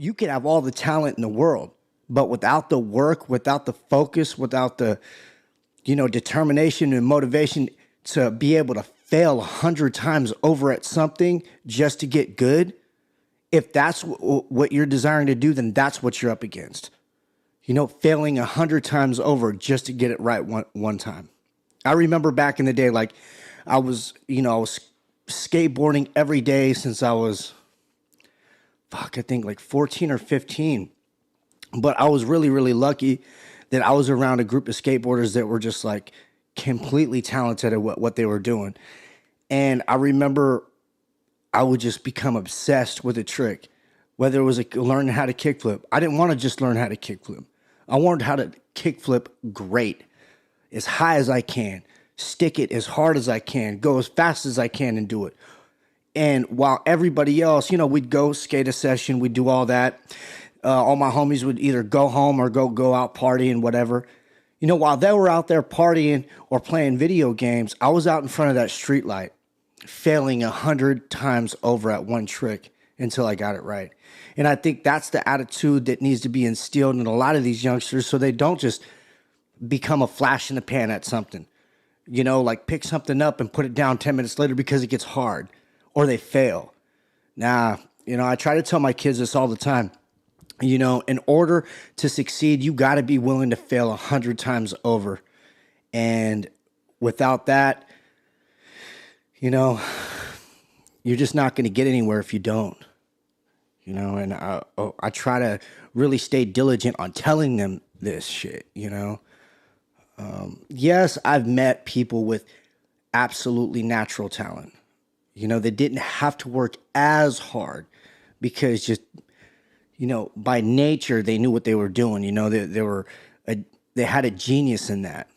you could have all the talent in the world, but without the work, without the focus, without the, determination and motivation to be able to fail 100 times over at something just to get good, if that's what you're desiring to do, then that's what you're up against. Failing 100 times over just to get it right one time. I remember back in the day, like I was skateboarding every day since I was, I think like 14 or 15. But I was really, really lucky that I was around a group of skateboarders that were just like completely talented at what they were doing. And I remember I would just become obsessed with a trick, whether it was learning how to kickflip. I didn't want to just learn how to kickflip. I wanted how to kickflip great, as high as I can, stick it as hard as I can, go as fast as I can and do it. And while everybody else, we'd go skate a session, we'd do all that. All my homies would either go home or go out partying, whatever. While they were out there partying or playing video games, I was out in front of that street light, failing 100 times over at one trick until I got it right. And I think that's the attitude that needs to be instilled in a lot of these youngsters so they don't just become a flash in the pan at something. Like pick something up and put it down 10 minutes later because it gets hard or they fail. Nah, I try to tell my kids this all the time. In order to succeed, you got to be willing to fail 100 times over. And without that, you're just not going to get anywhere if you don't. And I try to really stay diligent on telling them this shit, Yes, I've met people with absolutely natural talent. They didn't have to work as hard because just, by nature, they knew what they were doing. They had a genius in that.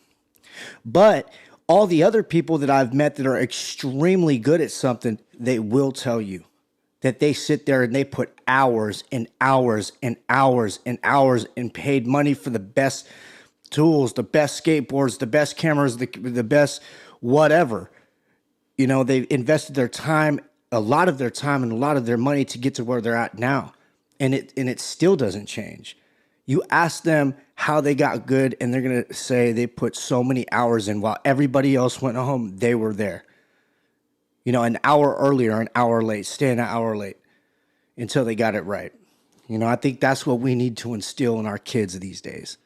But all the other people that I've met that are extremely good at something, they will tell you that they sit there and they put hours and hours and hours and hours and paid money for the best tools, the best skateboards, the best cameras, the best whatever. They've invested their time, a lot of their time and a lot of their money to get to where they're at now. And it still doesn't change. You ask them how they got good, and they're going to say they put so many hours in while everybody else went home, they were there. An hour earlier, an hour late, staying an hour late until they got it right. I think that's what we need to instill in our kids these days.